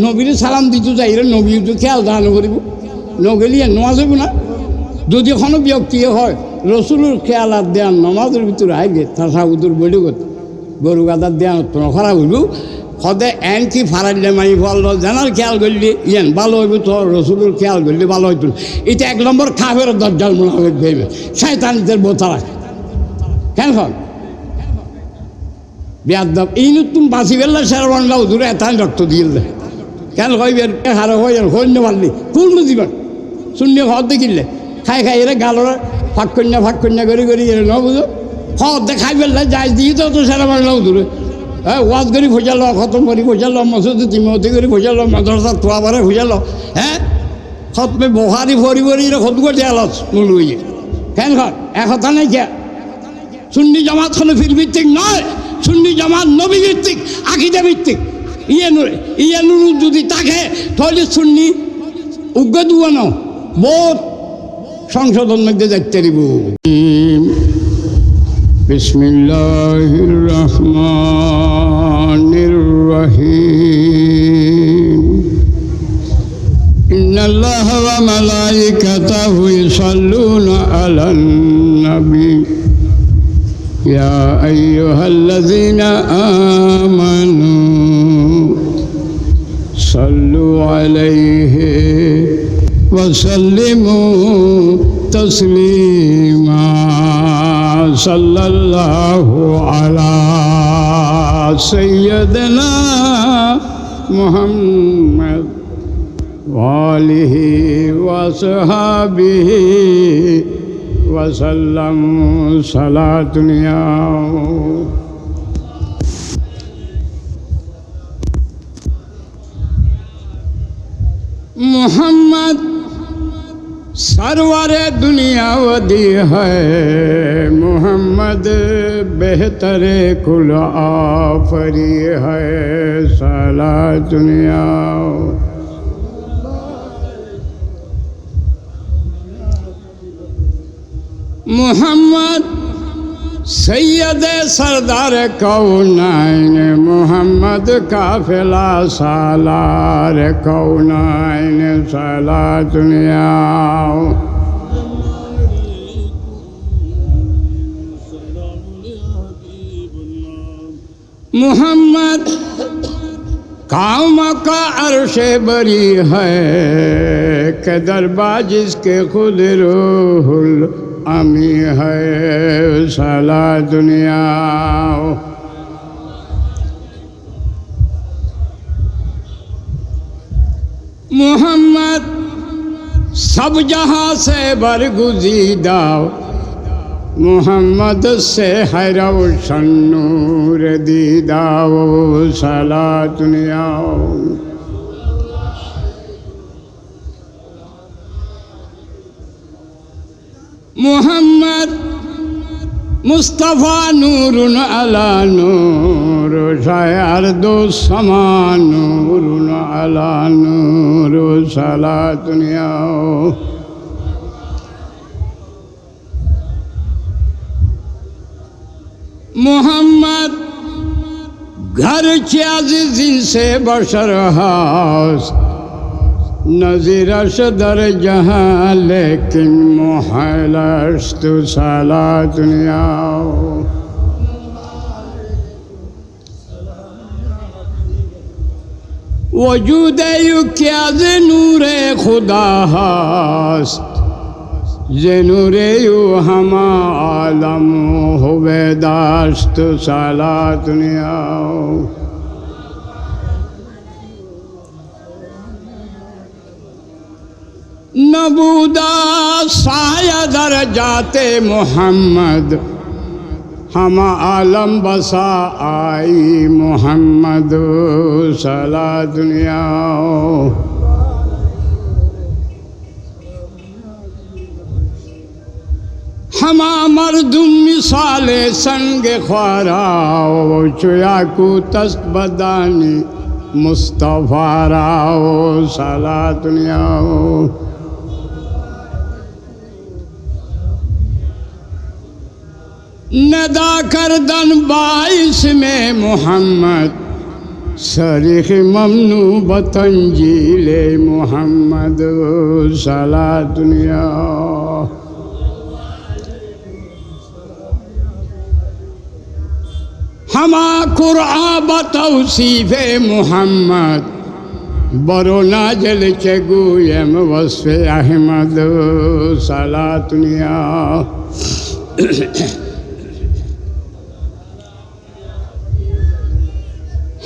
নবীরে সালাম দিতে যাই নবী তো খেয়াল দান করিব নগেলি নমাজ হইব না যদি কোনো ব্যক্তি হয় রসুলের খেয়াল আর দেন নমাজের ভিতরে আইলে তাসাউদুর বলি গরু গাদার দেন তো খারাপ হইব সদে এন কি ফারাইলে মারি ফল জানার খেয়াল করলি ইয়েন ভালো হইব তো রসুলের খেয়াল করলি ভালো হইত এটা 1 নম্বর কাফের দরজাল মুনাফিক হইবে শয়তানদের বোতারা কেন হল বেয়াদব ইনু তুমি বাঁচি গেলে শেরবানলাও দূরে এত রক্ত দিয়ে দেয় কেন কইবেন হারে হয়ে হইন্য পারলি কোন দিবেন শূন্য হদ দেখিলে খাই এরা গালর ফাঁক কন্যা করে এরা ন বুঝো হদ দেখাই ফেললে যাই দিয়ে তো শেরবানলাও দূরে হ্যাঁ ওয়াজ করি ভোজাল খতম করি ভোজাল মসজিদে তিমতি করে ভোজাল মাদ্রাসা তোয়া বারে ভোজাল হ্যাঁ খতমে বহারি ভরি খত করে আলাস মূল হইয়ে কেন ঘর একথা নাই কে সুন্নি জামাত হলো ফির ভিত্তিক নয় সুন্নি জামাত নবী ভিত্তিক আকিদা ভিত্তিক ইয়ানুর যদি থাকে তাহলে সুন্নি উগ্র দুয়ানো বহুত সংশোধন মধ্যে দেখতে দিব বিসমিল্লাহির রহমানির রহিম ইন্নাল্লাহা ওয়া মালাইকাতাহু ইউসাল্লুনা আলান নবী يا أيها الذين آمنوا صلوا عليه وسلموا تسليما صلى الله على سيدنا محمد وآله وصحبه وسلم صلاة मोहम्मद सरवर दुनिया वदी है मोहम्मद बेहतर कुल आफरी है साला दुनिया मोहम्मद सैयद सरदार कौनाइन मोहम्मद काफिला सालार कौनाइन साला दुनिया मोहम्मद काम का अर्शे बरी है के दरबार जिसके खुद रूहुल अमी है साला दुनिया मोहम्मद सब जहाँ से बरगुजीदा मोहम्मद से है रोशन नूर दीदा साला दुनिया मोहम्मद मुस्तफ़ा नूरुन अला नूर शायर दो समान नूरुन अला नूर साला दुनिया मोहम्मद घर च्याज़ी से बशर हास नज़ीरश दर जहाँ लेकिन मोहलस्तु साला दुनिया वजूद यू क्या नूरे खुदा हास्त नूरे यू हम आलम हुए दास्त साला दुनिया नबूदा साया दर जाते मोहम्मद हम आलम बसा आई मोहम्मद साला दुनिया हम मर्दुम मिसाले संग ख्वाराओ चुयाकू तस्त बदानी मुस्तफ़ा राओ साला दुनिया नदा कर दन 22 में मोहम्मद शरीख ममनू बतंजील मोहम्मद सला दुनिया हमा कुरआ बतौसीफ मोहम्मद बरो नाजल चगुयम वस्फ अहमद सला दुनिया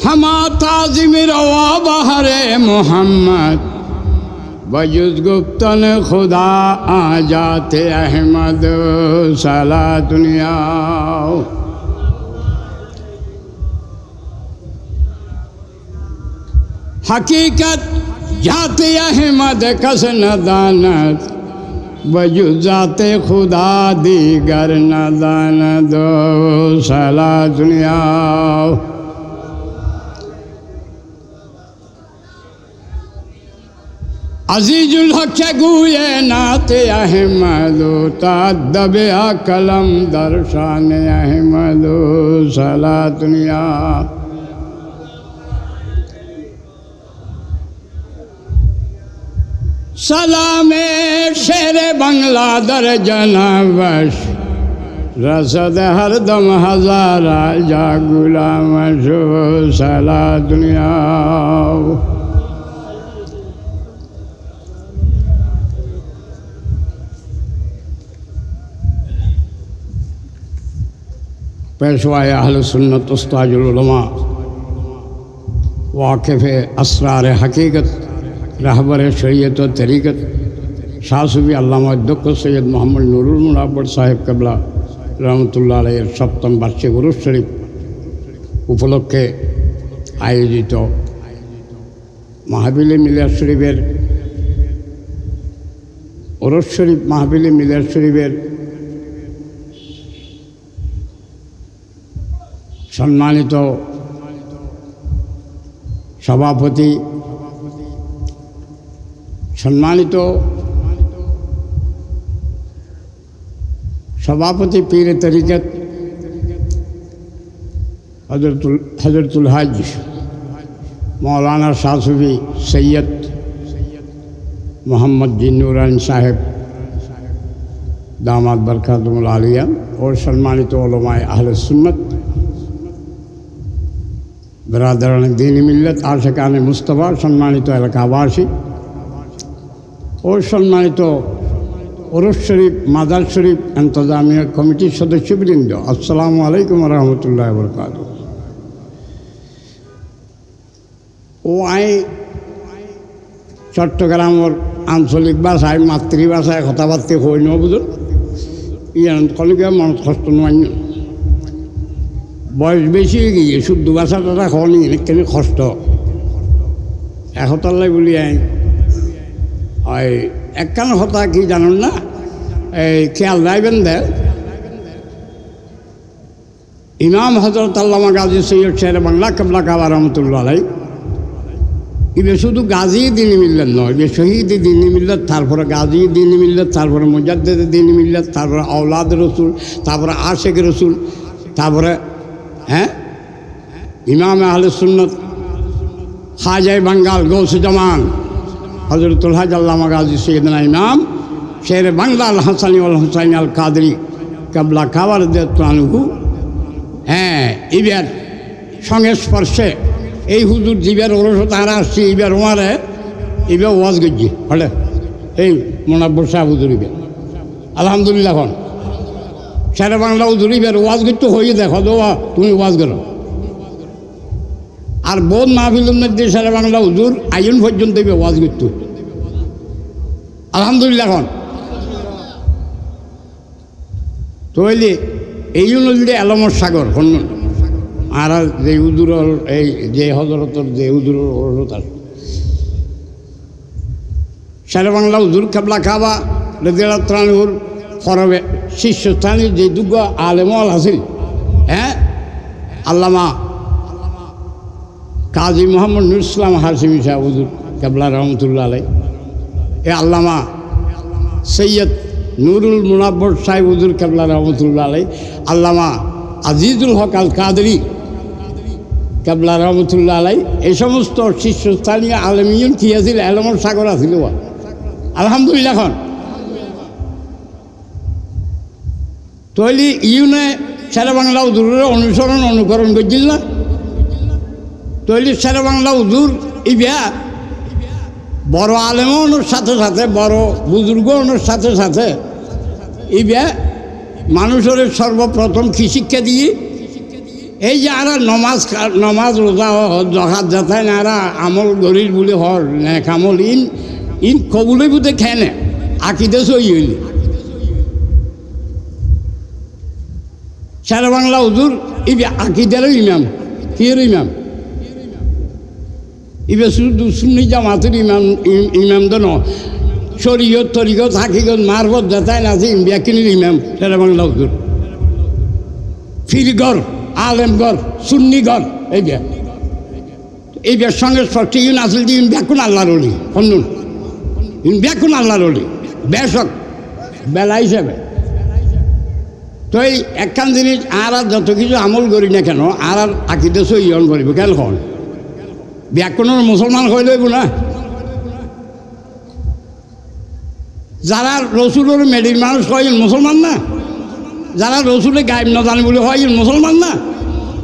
हमा ताजिम रवा बहरे मोहम्मद बजुज गुप्तन खुदा आ जाते अहमद सला दुनिया हकीकत जाते अहमद कस न दानत बजुज जाते खुदा दीगर न दानत सला दुनिया अजीजुल हक गुए नाते अहमद तादबे कलम दर्शान अहमद सला दुनिया सलामे शेर बंगला दर जनाबश रसद हरदम हजारा जा गुलाम शो सला दुनिया पेशवाए अहले सुन्नत उस्ताजुल उलमा वाकिफ़ असरार हकीकत रहबर शरीयत व तरीक़त शाह सूफी अल्लामा अध्यक्ष सैयद मोहम्मद नुरुल मुनाव्वर साहेब कबला रहमतुल्लाह अलैहिर सप्तम बार्षिक उरुस शरीफ उपलक्षे आयोजित माहफिले मिलाद शरीफेर उरुस शरीफ माहफिले मिलाद शरीफेर सम्मानित सभापति सम्मानित सभापति पीर तरीक़त हज़रतुल हज मौलाना शाह सूफी सैयद मोहम्मद जिन्नूरानी साहेब दामाद बरकातुहुल आलिया और सम्मानित उलमाए अहले सुन्नत बरादरान दीनी मिल्लत आशिकान मुस्तफ़ा सम्मानित एलाकावासी और सम्मानित उरुस शरीफ मादार शरीफ इंतजामिया कमिटी सदस्यबृंद अस्सलामु अलैकुम व रहमतुल्लाहि व बरकातुहू ও আই চট্টগ্রামের আঞ্চলিক ভাষায় মাতৃভাষায় কথাবার্তা হই না বুঝুন ইয়ান কলকে মন কষ্ট নয় বয়স বেশি হয়ে গিয়ে শুদ্ধ ভাষাটা হয়নি কেন কষ্ট একতাল্লাই বলি আই ওই একখান হতা কি জানুন না এই খেয়াল রাখবেন দেয় ইমাম হজরত আল্লামা গাজী সৈয়দ শের বাংলা কেবলা কাবা রহমতুল্লাহ আলাই ইবে শুধু গাজী দিনী মিল্লাত নয় ইবে শহীদ দিনী মিল্লাত তারপরে গাজী দিনী মিল্লাত তারপরে মুজাদ্দিদ দিনী মিল্লাত তারপরে আওলাদ রসুল তারপরে আশেক রসুল তারপরে হ্যাঁ ইমাম আহলে সুন্নত খাজায়ে বাঙ্গাল গৌস জামান হজরতুল হজ আল্লামা গাজী সৈয়দনা ইমাম শের বাংলা আল হাসানি আল হুসাইন আল কাদরি কাবলা কাবার দেওয়ানহু হ্যাঁ ইবার সংস্পর্শে এই হুজুর জিবার ওরস তারা আসছে এইবার ওমারে এইবার ওয়াজ গজ্জি হলে এই মোনাব্বর সাহেব হুজুর ইবার আলহামদুলিল্লাহ এখন শের বাংলা হুজুর ইবার ওয়াজ গজ্জ হয়ে দেখো তো তুমি ওয়াজ করো আর বোধ মাহফিলের মধ্যে শের বাংলা হুজুর আইন পর্যন্ত এবার ওয়াজ গজ্জ আলহামদুলিল্লাহ এখন তো হইলে এই নদীতে এলমর সাগর হন্য আর যে হুজুর এই যে হজরতর যে হুজুরের হজরত আছে শের বাংলা হুজুর কেবলা কাবা রেদিয়াল্লাহু ফরবে শীর্ষস্থানীয় যে দুর্গ আলেমল আছিল হ্যাঁ আল্লামা কাজী মোহাম্মদ নুরুল ইসলাম হাশিমি সাহেব হুজুর কেবলা রহমতুল্লাহ আলাই এ আল্লামা সৈয়দ নুরুল মুনাব্বর সাহেব হুজুর কেবলা রহমতুল্লাহ আলাই আল্লামা আজিজুল হক আল কাদরি কেবলা রহমতুল্লাহ আলাই এই সমস্ত শীর্ষস্থানীয় আলেমিয়ন কি আছিল এলমর সাগর আছিল আলহামদুলিল্লাহ। এখন তৈলি ইউনে শেরে বাংলা হুজুরের অনুকরণ করছিল না? তৈলি শেরে বাংলা হুজুর ইবিয়া বড় আলেমনের সাথে সাথে বড় বুজুর্গনের সাথে সাথে ইবিয়া মানুষের সর্বপ্রথম কি শিক্ষা দিয়ে এই যে আরা নমাজ রোজা জহাত যাতায় না আরা আমল গরির বলে হর নেক আমল ইন কবুলে বুঝে খেয়ে নে আকিদে সই হইলি শেরে বাংলা হুজুর ইবে আকিদারও ইমাম কিয়ের ইমাম ইবে শুধু সুন্নি জামাতের ইমাম দন শরীয়ত তরিকত হাকিগত মারফত যাতায় না আছে ব্যাকিনির ইমাম শেরে বাংলা হুজুর ফিরগর আলেমগর সুন্নিগর এই বিয়ের সঙ্গে ষষ্ঠী ইউন আসল ইউন ব্যাকুন আল্লাহর অলি হন্নুন ইউন ব্যাকুন আল্লাহর অলি বেশক বেলা হিসেবে তো এই একখান জিনিস আর যত কিছু আমল করি না কেন আর আকিদে সইয়ন করিব কেন হন ব্যাকুনের মুসলমান হয়ে লইব না। যারা রসুলের মেডির মানুষ হয় মুসলমান না, যারা রসুলের গায়েব না জানি বলে হয় মুসলমান না,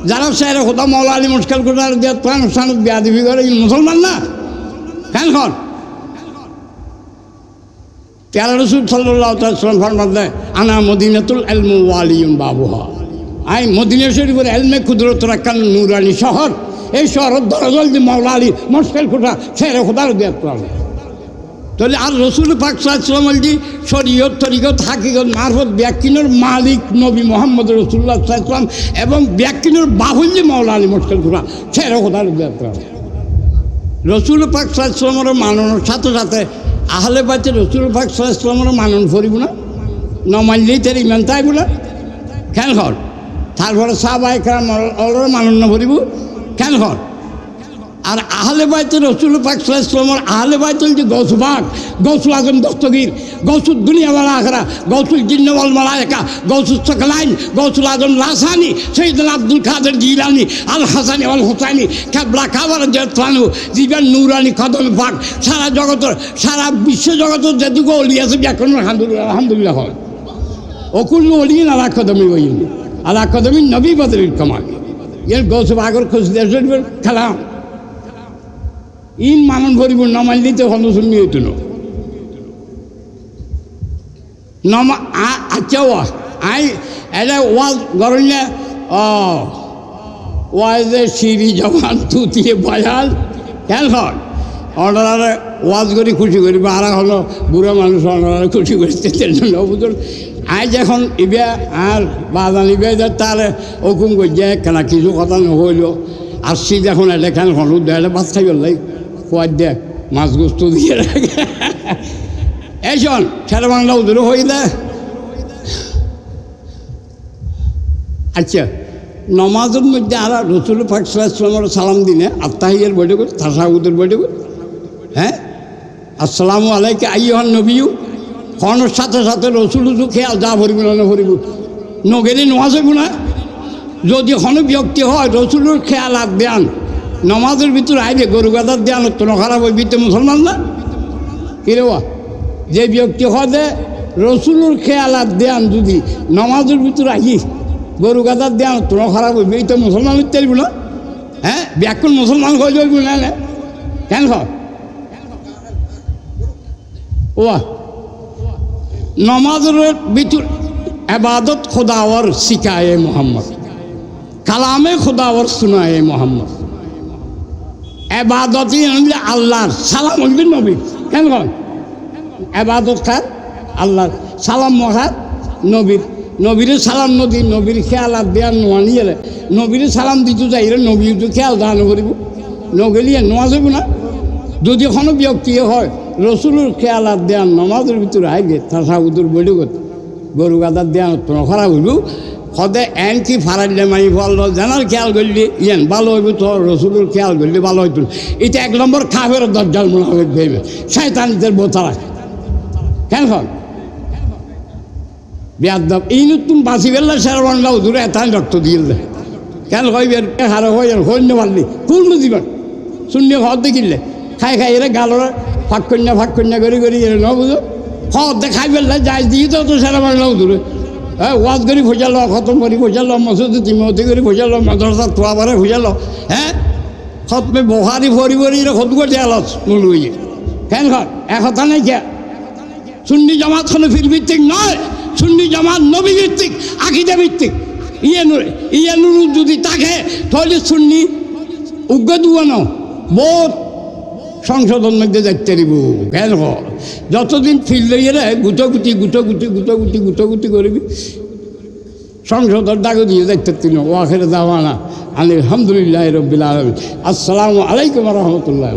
যারা শেরে খোদা মৌলা আলী মুশকিল কোটার দিয়ে অনুষ্ঠানত বেয়াদবি করে মুসলমান না কেন হন? তেরা রসুল সাল্লাল্লাহু আলাইহি ওয়াসাল্লাম ফরমান দেয় আনা মদিনাতুল ইলম ওয়ালিয়ুম বাবুহা, আই মদিনা শরীফের ইলমে কুদরত রাখান নূরানি শহর, এই শহরের দরজল দিয়ে মৌলা আলী মুশকিল কোটা শেরে খোদার দিয়ে তাহলে আর রসুল পাক সাল্লাল্লাহু আলাইহি ওয়াসাল্লাম বলছি শরীয়ত তরিকত হাকিকত মারফত ব্যাকিনের মালিক নবী মোহাম্মদ রাসূলুল্লাহ সাল্লাল্লাহু আলাইহি ওয়াসাল্লাম এবং ব্যাকিনের বাহুল্য মৌলা আলী মুশকিল কোটা শেরে খোদার দিয়ে রসুল পাক সাল্লাল্লাহু আলাইহি ওয়াসাল্লামের মাননের সাথে সাথে আহলে বাইতে রসুল পাক সাল্লাল্লাহু আলাইহি ওয়াসাল্লামের মানন করিব না, নমানলেই তার ইমান তাইব না কেন হর? তারপরে সাহাবায়ে কেরাম ওরা মানন না করিব কেন হর? আর আহলে বাইতে রসুল পাক সাল্লাল্লাহু আলাইহি ওয়াসাল্লামের আহলে বাইত যে গৌসবাগ গৌসুল আজম দস্তগীর গৌসুল দুনিয়া ওয়াল আখিরা গৌসুল জিন্ন ওয়াল মালায়েকা গৌসুল সকলাইন গৌসুল আজম লাসানি সৈয়দুল আব্দুল কাদের জিলানি আল হাসানি ওয়াল হুসাইনি কাবলা কাবার জাতানু জীবন নূরানি কদম পাক সারা জগতের সারা বিশ্ব জগতের যেটুকু ওলি আছে এখন আলহামদুলিল্লাহ হয় অকুল্লু ওলিন আলা কদমি ওইন আলা কদমি নবী বদরিল কামাল এর গৌসবাগর খুশদের কালাম ইন মানন করিব নমানলিতে হনসুন্নি হইত নমা আচ্ছা আই এটা ওয়াজ করেন না ওয়াজে সিঁড়ি জবান তুতিয়ে বয়াল কেন হয় অনারা ওয়াজ করি খুশি করিব আর হলো বুড়ো মানুষ অনারা খুশি করতে বুঝল আজ এখন ইবে আর বাজান ইবে তার হুকুম করছে কেনা কিছু কথা নহইল আসছি দেখুন এটা কেন হলুদ দেয় ভাত খাই বললাই খোয়ার দে মাছ গোস্ত দিয়ে রাখে এইসন ছেলে বাংলা উদুরও হইলে আচ্ছা নমাজের মধ্যে আর রসুল পাক সাল্লাল্লাহু আলাইহি ওয়াসাল্লামের সালাম দিনে আত্তাহিয়ার বৈঠে করি তাশাহুদের বৈঠে করি হ্যাঁ আসসালামু আলাইকা আইয়ুহান নবিয়্যু খনের সাথে সাথে রসুল খেয়াল যা ভরিব না ভরিব নগেরে নোয়াজ হইব না। যদি কোনো ব্যক্তি হয় রসুলের খেয়াল আর দেন নমাজের ভিতরে আইবে গরু গাদার দেন তো খারাপ হইবি তো মুসলমান না কিরেবা যে ব্যক্তি হয় রসুলের খেয়াল আর দেন যদি নমাজের ভিতরে আই গরু গাদার দেন তো খারাপ হইবি এই তো মুসলমান হইতে পারব না। হ্যাঁ ব্যাকুল মুসলমান হয়ে যাইব না কেন হয় ও নমাজের ভিতর এবাদত খোদাওয়ার শিখায় মোহাম্মদ কালামে খোদাওয়ার শোনায় মোহাম্মদ এবাদতই আল্লাহর সালাম হইবে নবীর কেন কন এবাদত খার আল্লাহর সালাম মহার নবীর নবীরে সালাম নদী নবীর খেয়াল আর দেয়ার নোয়া নিয়ে নবীরে সালাম দিতে যাই নবী তো খেয়াল দান করিব নগেলিয়ে নোয়া যাব না। যদি কোনো ব্যক্তি হয় রসুলের খেয়াল আর দেয়ান নমাজের ভিতরে আইবে তাশাহুদের বৈঠকত গরু গাদার দেয়ান তো খারাপ হইব সদে এন কি ফারাইলে মাই ভালো জানার খেয়াল করলি ইয়েন ভালো হইব তো রসুলের খেয়াল করলি ভালো হইত। এটা এক নম্বর খাফের দরজাল মোনাফিক ভেবে শয়তানিদের বোতারা কেন হন বিয়াদব এই নতুন বাঁচি বেলা শেরবানলাও দূরে এত রক্ত দিয়ে কেন কইবেন হারে হইয়ার হইন্য পারলি কোন দিবেন শূন্য হদ দেখিলে খাই এরা গালর ফাঁক কন্যা করে এরা ন বুঝো হদ খাই ফেললে যাই দিয়ে তো সেরা মানে নাও দূরে হ্যাঁ ওয়াজ করি ভোজালো খতম করি ভোজালো মসজিদে তিমতি করি ভোজালো মাদ্রাসা তোয়াবারে ভোজালো হ্যাঁ খতমে বহারি ভরি এরা খত করে দেয়ালস মূল হইয়ে কেন ঘর এক কথা নাই কে সুন্নি জামাত কোনো ফির ভিত্তিক নয় সুন্নি জামাত নবী ভিত্তিক আকিদা ভিত্তিক ইয়ানুর যদি থাকে তাহলে সুন্নি উগ্র দুয়ানো বহুত সংশোধন মধ্যে দেখতে দিব কেন যতদিন ফিরলে এরা গুটাগুটি করবি সংশোধন দাগো দিয়ে দেখতে তিন ওয়াখের দাওয়ানা আলহামদুলিল্লাহ রব্বিল আলামিন আসসালামু আলাইকুম রহমতুল্লাহ।